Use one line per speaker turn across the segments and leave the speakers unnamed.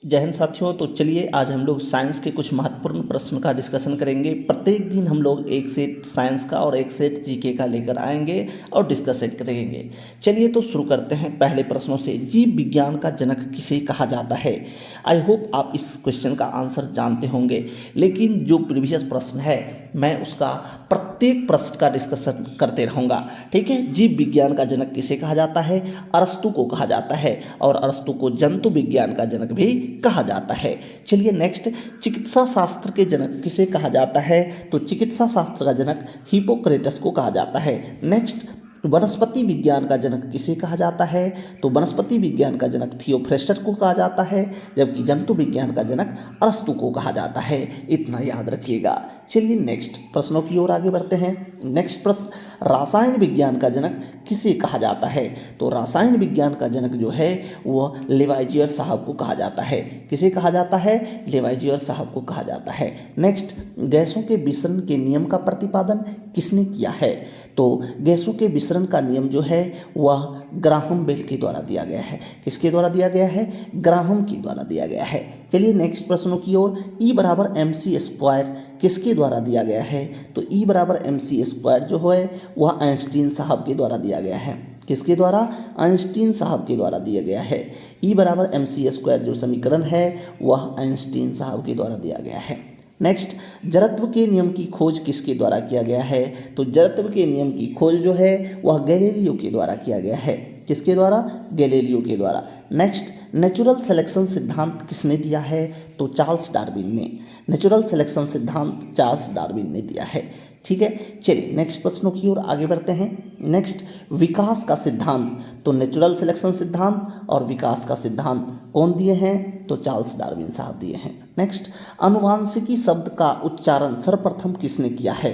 जय हिंद साथियों। तो चलिए आज हम लोग साइंस के कुछ महत्वपूर्ण प्रश्न का डिस्कशन करेंगे। प्रत्येक दिन हम लोग एक सेट साइंस का और एक सेट जीके का लेकर आएंगे और डिस्कशन करेंगे। चलिए तो शुरू करते हैं पहले प्रश्नों से। जीव विज्ञान का जनक किसे कहा जाता है? आई होप आप इस क्वेश्चन का आंसर जानते होंगे, लेकिन जो प्रीवियस प्रश्न है मैं उसका प्रत्येक प्रश्न का डिस्कशन करते रहूँगा। ठीक है। जीव विज्ञान का जनक किसे कहा जाता है? अरस्तु को कहा जाता है, और अरस्तु को जंतु विज्ञान का जनक भी कहा जाता है। चलिए नेक्स्ट, चिकित्सा शास्त्र के जनक किसे कहा जाता है? तो चिकित्सा शास्त्र का जनक हिप्पोक्रेटस को कहा जाता है। नेक्स्ट, वनस्पति विज्ञान का जनक किसे कहा जाता है? तो वनस्पति विज्ञान का जनक थियोफ्रेस्टस को कहा जाता है, जबकि जंतु विज्ञान का जनक अरस्तु को कहा जाता है। इतना याद रखिएगा। चलिए नेक्स्ट प्रश्नों की ओर आगे बढ़ते हैं। नेक्स्ट प्रश्न, रासायन विज्ञान का जनक किसे कहा जाता है? तो रासायन विज्ञान का जनक जो है वह लेवाइजियर साहब को कहा जाता है। किसे कहा जाता है? लेवाइजियर साहब को कहा जाता है। नेक्स्ट, गैसों के विसरण के नियम का प्रतिपादन किसने किया है? तो गैसों के विसरण का नियम जो है वह ग्राहम बेल के द्वारा दिया गया है। किसके द्वारा दिया गया है? ग्राहम के द्वारा दिया गया है। चलिए नेक्स्ट प्रश्नों की ओर। E बराबर mc² किसके द्वारा दिया गया है? तो E बराबर mc² जो है वह आइंस्टीन साहब के द्वारा दिया गया है। किसके द्वारा? आइंस्टीन साहब के द्वारा दिया गया है। E बराबर mc² जो समीकरण है वह आइंस्टीन साहब के द्वारा दिया गया है। नेक्स्ट, जड़त्व के नियम की खोज किसके द्वारा किया गया है? तो जड़त्व के नियम की खोज जो है वह गैलीलियो के द्वारा किया गया है। किसके द्वारा? गैलीलियो के द्वारा। नेक्स्ट, नेचुरल सिलेक्शन सिद्धांत किसने दिया है? तो चार्ल्स डार्विन ने। नेचुरल सिलेक्शन सिद्धांत चार्ल्स डार्विन ने दिया है। ठीक है। चलिए नेक्स्ट प्रश्नों की ओर आगे बढ़ते हैं। नेक्स्ट, विकास का सिद्धांत। तो नेचुरल सिलेक्शन सिद्धांत और विकास का सिद्धांत कौन दिए हैं? तो चार्ल्स डार्विन साहब दिए हैं। नेक्स्ट, अनुवांशिकी शब्द का उच्चारण सर्वप्रथम किसने किया है?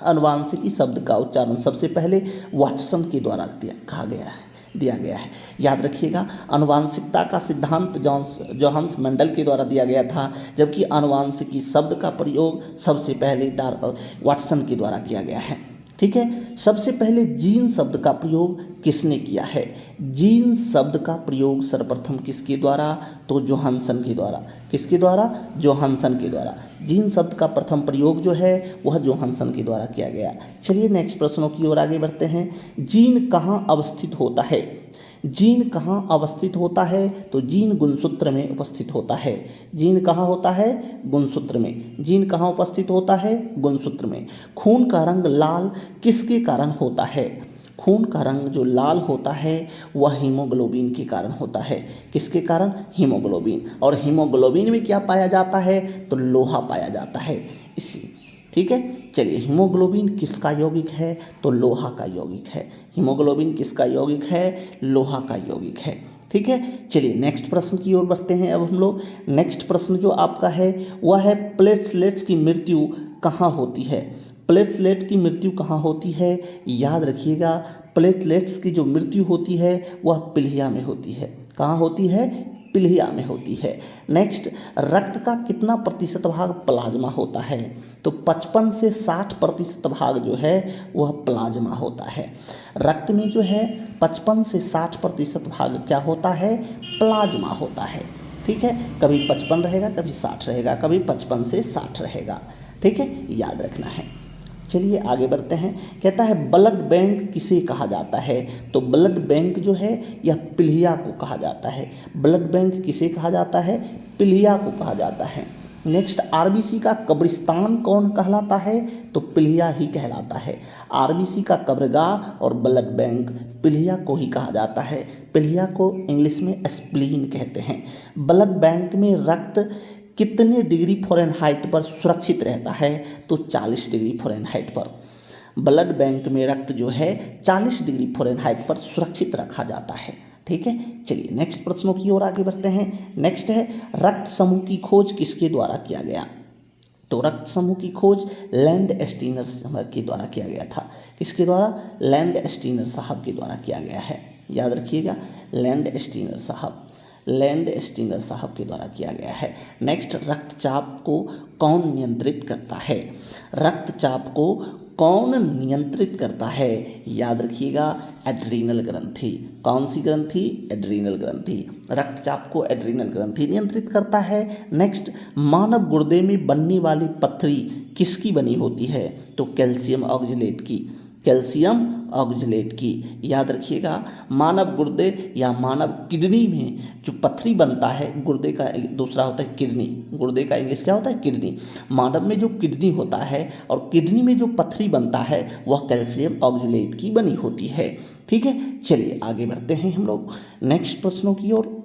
अनुवांशिकी शब्द का उच्चारण सबसे पहले वाटसन के द्वारा दिया गया है। याद रखिएगा, अनुवांशिकता का सिद्धांत जोहान्स मेंडल के द्वारा दिया गया था, जबकि अनुवांशिकी शब्द का प्रयोग सबसे पहले वाटसन के द्वारा किया गया है। ठीक है। सबसे पहले जीन शब्द का प्रयोग किसने किया है? जीन शब्द का प्रयोग सर्वप्रथम किसके द्वारा? तो जोहानसन के द्वारा। किसके द्वारा? जोहानसन के द्वारा। जीन शब्द का प्रथम प्रयोग जो है वह जोहानसन के द्वारा किया गया। चलिए नेक्स्ट प्रश्नों की ओर आगे बढ़ते हैं। जीन कहाँ अवस्थित होता है? जीन कहाँ अवस्थित होता है? तो जीन गुणसूत्र में उपस्थित होता है। जीन कहाँ होता है? गुणसूत्र में। जीन कहाँ उपस्थित होता है? गुणसूत्र में। खून का रंग लाल किसके कारण होता है? खून का रंग जो लाल होता है वह हीमोग्लोबिन के कारण होता है। किसके कारण? हीमोग्लोबिन। और हीमोग्लोबिन में क्या पाया जाता है? तो लोहा पाया जाता है इसी। ठीक है। चलिए, हीमोग्लोबिन किसका यौगिक है? तो लोहा का यौगिक है। हीमोग्लोबिन किसका यौगिक है? लोहा का यौगिक है। ठीक है। चलिए नेक्स्ट प्रश्न की ओर बढ़ते हैं। अब हम लोग नेक्स्ट प्रश्न जो आपका है वह है प्लेटलेट्स की मृत्यु कहाँ होती है? प्लेटलेट की मृत्यु कहाँ होती है? याद रखिएगा, प्लेटलेट्स की जो मृत्यु होती है वह पिलिया में होती है। कहाँ होती है? पिलिया में होती है। नेक्स्ट, रक्त का कितना प्रतिशत भाग प्लाज्मा होता है? तो 55 से 60% भाग जो है वह प्लाज्मा होता है। रक्त में जो है 55 से 60% भाग क्या होता है? प्लाज्मा होता है। ठीक है। कभी 55 रहेगा, कभी 60 रहेगा, कभी 55 से 60 रहेगा। ठीक है, याद रखना है। चलिए आगे बढ़ते हैं। कहता है ब्लड बैंक किसे कहा जाता है? तो ब्लड बैंक जो है यह पिलिया को कहा जाता है। ब्लड बैंक किसे कहा जाता है? पिलिया को कहा जाता है। नेक्स्ट, आरबीसी का कब्रिस्तान कौन कहलाता है? तो पिलिया ही कहलाता है। आरबीसी का कब्रगाह और ब्लड बैंक पिलिया को ही कहा जाता है। पिलिया को इंग्लिश में स्प्लीन कहते हैं। ब्लड बैंक में रक्त कितने डिग्री फ़ारेनहाइट पर सुरक्षित रहता है? तो 40 डिग्री फ़ारेनहाइट पर। ब्लड बैंक में रक्त जो है 40 डिग्री फ़ारेनहाइट पर सुरक्षित रखा जाता है। ठीक है। चलिए नेक्स्ट प्रश्नों की ओर आगे बढ़ते हैं। नेक्स्ट है, रक्त समूह की खोज किसके द्वारा किया गया? तो रक्त समूह की खोज लैंड स्टीनर के द्वारा किया गया था। किसके द्वारा? लैंड स्टीनर साहब के द्वारा किया गया है। याद रखिएगा, लैंड स्टीनर साहब के द्वारा किया गया है। नेक्स्ट, रक्तचाप को कौन नियंत्रित करता है? रक्तचाप को कौन नियंत्रित करता है? याद रखिएगा, एड्रीनल ग्रंथि। कौन सी ग्रंथि? एड्रीनल ग्रंथि। रक्तचाप को एड्रीनल ग्रंथि नियंत्रित करता है। नेक्स्ट, मानव गुर्दे में बनने वाली पथरी किसकी बनी होती है? तो कैल्शियम ऑक्जेलेट की। कैल्शियम ऑक्जेलेट की। याद रखिएगा, मानव गुर्दे या मानव किडनी में जो पथरी बनता है, गुर्दे का दूसरा होता है किडनी, गुर्दे का इंग्लिश क्या होता है? किडनी। मानव में जो किडनी होता है और किडनी में जो पथरी बनता है वह कैल्शियम ऑक्जेलेट की बनी होती है। ठीक है, चलिए आगे बढ़ते हैं हम लोग नेक्स्ट प्रश्नों की ओर।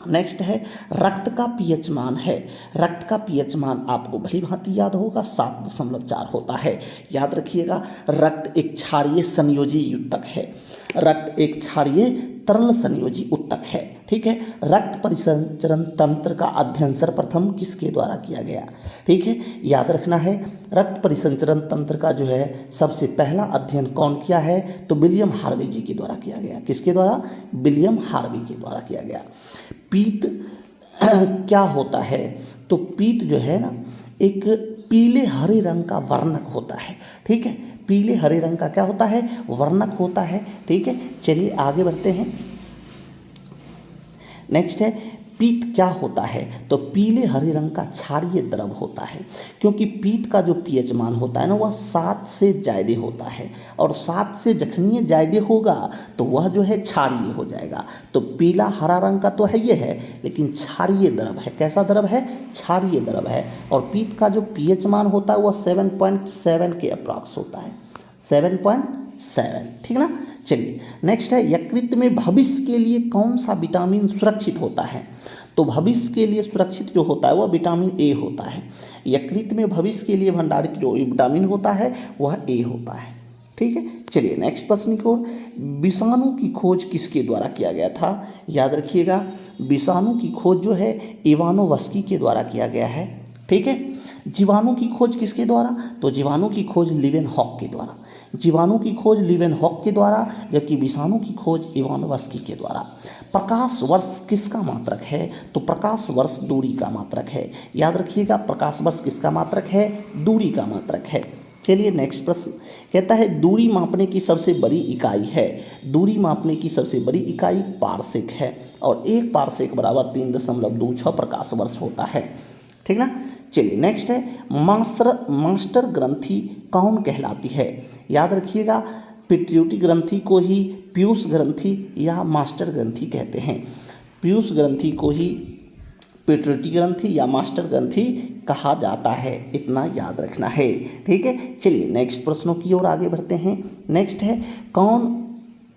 नेक्स्ट है, रक्त का पीएच मान है। रक्त का पीएच मान आपको भली भांति याद होगा, 7.4 होता है। याद रखिएगा, रक्त एक क्षारीय संयोजी ऊतक है। रक्त एक क्षारीय तरल संयोजी ऊतक है। ठीक है, रक्त परिसंचरण तंत्र का अध्ययन सर्वप्रथम किसके द्वारा किया गया? ठीक है, याद रखना है, रक्त परिसंचरण तंत्र का जो है सबसे पहला अध्ययन कौन किया है? तो विलियम हार्वे जी के द्वारा किया गया। किसके द्वारा? विलियम हार्वे के द्वारा किया गया। पीत क्या होता है? तो पीत जो है ना, एक पीले हरे रंग का वर्णक होता है। ठीक है, पीले हरे रंग का क्या होता है? वर्णक होता है। ठीक है, चलिए आगे बढ़ते हैं। नेक्स्ट है, पीत क्या होता है? तो पीले हरे रंग का क्षारीय द्रव होता है, क्योंकि पीत का जो पीएच मान होता है ना वह 7 से ज़्यादा होता है, और 7 से जखनी ज़्यादा होगा तो वह जो है क्षारीय हो जाएगा। तो पीला हरा रंग का तो है ये है, लेकिन क्षारीय द्रव है। कैसा द्रव है? क्षारीय द्रव है। और पीत का जो पीएच मान होता है वह 7.7 के अप्रॉक्स होता है, 7.7। ठीक ना। चलिए नेक्स्ट है, यकृत में भविष्य के लिए कौन सा विटामिन सुरक्षित होता है? तो भविष्य के लिए सुरक्षित जो होता है वह विटामिन ए होता है। यकृत में भविष्य के लिए भंडारित जो विटामिन होता है वह ए होता है। ठीक है, चलिए नेक्स्ट प्रश्न की ओर। विषाणु की खोज किसके द्वारा किया गया था? याद रखिएगा, विषाणु की खोज जो है इवानोव्स्की के द्वारा किया गया है। ठीक है, जीवाणु की खोज किसके द्वारा? तो जीवाणु की खोज लीवेनहॉक के द्वारा। जीवाणु की खोज लीवेनहॉक के द्वारा, जबकि विषाणु की खोज इवानोव्स्की के द्वारा। प्रकाश वर्ष किसका मात्रक है? तो प्रकाश वर्ष दूरी का मात्रक है। याद रखिएगा, प्रकाश वर्ष किसका मात्रक है? दूरी का मात्रक है। चलिए नेक्स्ट प्रश्न कहता है, दूरी मापने की सबसे बड़ी इकाई है। दूरी मापने की सबसे बड़ी इकाई पारसेक है, और 1 पारसेक बराबर 3.26 प्रकाश वर्ष होता है। ठीक ना। चलिए नेक्स्ट है, मास्टर ग्रंथि कौन कहलाती है? याद रखिएगा, पिट्यूटरी ग्रंथि को ही पीयूष ग्रंथि या मास्टर ग्रंथि कहते हैं। पीयूष ग्रंथि को ही पिट्यूटरी ग्रंथि या मास्टर ग्रंथि कहा जाता है, इतना याद रखना है। ठीक है, चलिए नेक्स्ट प्रश्नों की ओर आगे बढ़ते हैं। नेक्स्ट है, कौन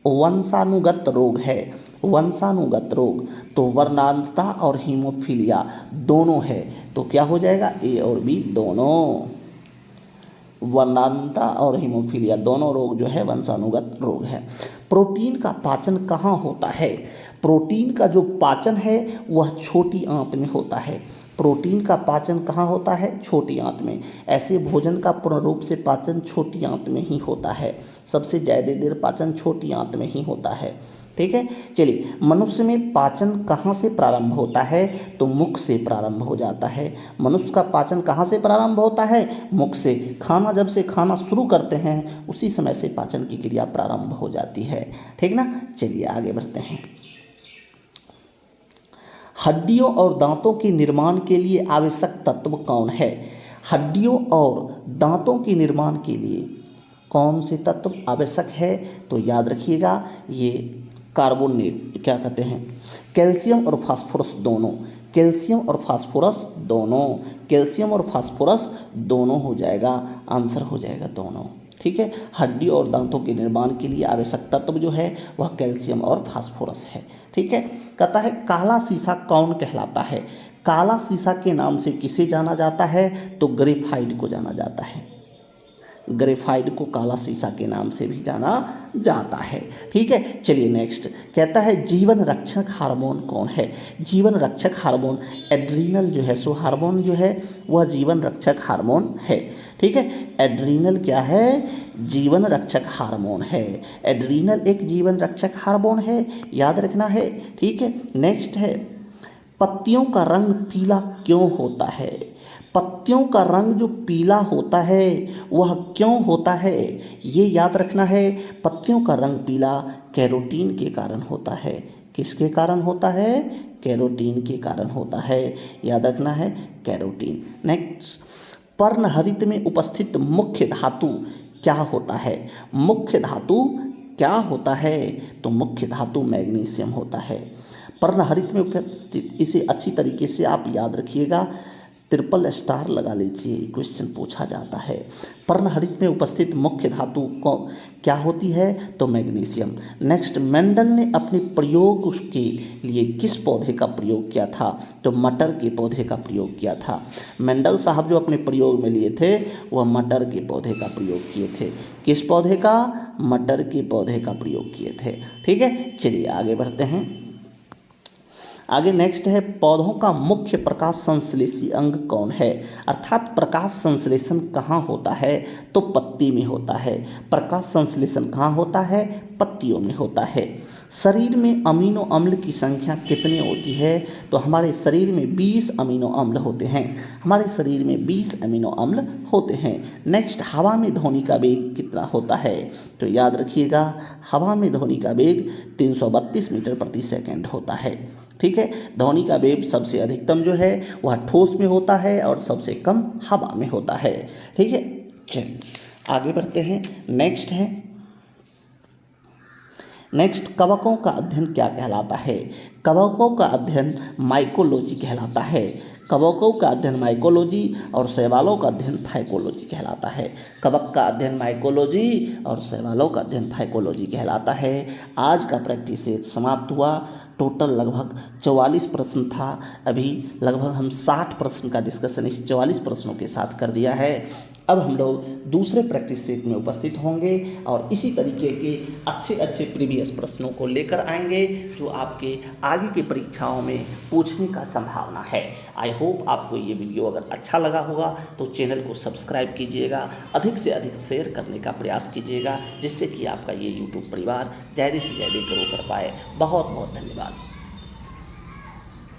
वंशानुगत रोग है? वंशानुगत रोग तो वर्णांधता और हीमोफीलिया दोनों है, तो क्या हो जाएगा? ए और बी दोनों। वर्णांधता और हीमोफीलिया दोनों रोग जो है वंशानुगत रोग है। प्रोटीन का पाचन कहाँ होता है? प्रोटीन का जो पाचन है वह छोटी आंत में होता है। प्रोटीन का पाचन कहाँ होता है? छोटी आंत में। ऐसे भोजन का पूर्ण रूप से पाचन छोटी आंत में ही होता है। सबसे ज़्यादा देर पाचन छोटी आंत में ही होता है। ठीक है, चलिए मनुष्य में पाचन कहाँ से प्रारंभ होता है? तो मुख से प्रारंभ हो जाता है। मनुष्य का पाचन कहाँ से प्रारंभ होता है? मुख से। खाना जब से खाना शुरू करते हैं उसी समय से पाचन की क्रिया प्रारंभ हो जाती है। ठीक ना। चलिए आगे बढ़ते हैं। हड्डियों और दांतों के निर्माण के लिए आवश्यक तत्व कौन है? हड्डियों और दांतों के निर्माण के लिए कौन से तत्व आवश्यक है? तो याद रखिएगा, ये कार्बोनेट क्या कहते हैं, कैल्शियम और फास्फोरस दोनों। कैल्शियम और फास्फोरस दोनों। कैल्शियम और फास्फोरस दोनों हो जाएगा, आंसर हो जाएगा दोनों। ठीक है, हड्डी और दांतों के निर्माण के लिए आवश्यक तत्व जो है वह कैल्शियम और फास्फोरस है। ठीक है, कहता है काला शीशा कौन कहलाता है? काला शीशा के नाम से किसे जाना जाता है? तो ग्रेफाइट को जाना जाता है। ग्रेफाइट को काला शीशा के नाम से भी जाना जाता है। ठीक है, चलिए नेक्स्ट कहता है, जीवन रक्षक हार्मोन कौन है? जीवन रक्षक हार्मोन एड्रीनल जो है, सो हार्मोन जो है वह जीवन रक्षक हार्मोन है। ठीक है, एड्रीनल क्या है? जीवन रक्षक हार्मोन है। एड्रीनल एक जीवन रक्षक हार्मोन है, याद रखना है। ठीक है, नेक्स्ट है, पत्तियों का रंग पीला क्यों होता है? पत्तियों का रंग जो पीला होता है वह क्यों होता है? ये याद रखना है, पत्तियों का रंग पीला कैरोटीन के कारण होता है। किसके कारण होता है? कैरोटीन के कारण होता है, याद रखना है, कैरोटीन। नेक्स्ट, पर्णहरित में उपस्थित मुख्य धातु क्या होता है? मुख्य धातु क्या होता है? तो मुख्य धातु मैग्नीशियम होता है। पर्णहरित में उपस्थित, इसे अच्छी तरीके से आप याद रखिएगा, ट्रिपल स्टार लगा लीजिए, क्वेश्चन पूछा जाता है। पर्णहरित में उपस्थित मुख्य धातु को क्या होती है? तो मैग्नीशियम। नेक्स्ट, मेंडल ने अपने प्रयोग के लिए किस पौधे का प्रयोग किया था? तो मटर के पौधे का प्रयोग किया था। मेंडल साहब जो अपने प्रयोग में लिए थे वह मटर के पौधे का प्रयोग किए थे। किस पौधे का? मटर के पौधे का प्रयोग किए थे। ठीक है, चलिए आगे बढ़ते हैं। आगे नेक्स्ट है, पौधों का मुख्य प्रकाश संश्लेषी अंग कौन है? अर्थात प्रकाश संश्लेषण कहाँ होता है? तो पत्ती में होता है। प्रकाश संश्लेषण कहाँ होता है? पत्तियों में होता है। शरीर में अमीनो अम्ल की संख्या कितनी होती है? तो हमारे शरीर में 20 अमीनो अम्ल होते हैं। हमारे शरीर में 20 अमीनो अम्ल होते हैं। नेक्स्ट, हवा में ध्वनि का वेग कितना होता है? तो याद रखिएगा, हवा में ध्वनि का वेग 332 मीटर प्रति सेकंड होता है। ठीक है, ध्वनि का वेग सबसे अधिकतम जो है वह ठोस में होता है और सबसे कम हवा में होता है। ठीक है, चलिए आगे बढ़ते हैं। नेक्स्ट, कवकों का अध्ययन क्या कहलाता है? कवकों का अध्ययन माइकोलॉजी कहलाता है। कवकों का अध्ययन माइकोलॉजी और शैवालों का अध्ययन फाइकोलॉजी कहलाता है। कवक का अध्ययन माइकोलॉजी और शैवालों का अध्ययन फाइकोलॉजी कहलाता है। आज का प्रैक्टिस सेट समाप्त हुआ। टोटल लगभग 44 प्रश्न था। अभी लगभग हम 60 प्रश्न का डिस्कशन इस 44 प्रश्नों के साथ कर दिया है। अब हम लोग दूसरे प्रैक्टिस सेट में उपस्थित होंगे और इसी तरीके के अच्छे अच्छे प्रीवियस प्रश्नों को लेकर आएंगे जो आपके आगे की परीक्षाओं में पूछने का संभावना है। आई होप आपको ये वीडियो अगर अच्छा लगा होगा तो चैनल को सब्सक्राइब कीजिएगा, अधिक से अधिक शेयर करने का प्रयास कीजिएगा, जिससे कि आपका ये यूट्यूब परिवार ज़्यादा से ज़्यादा ग्रो कर पाए। बहुत बहुत धन्यवाद।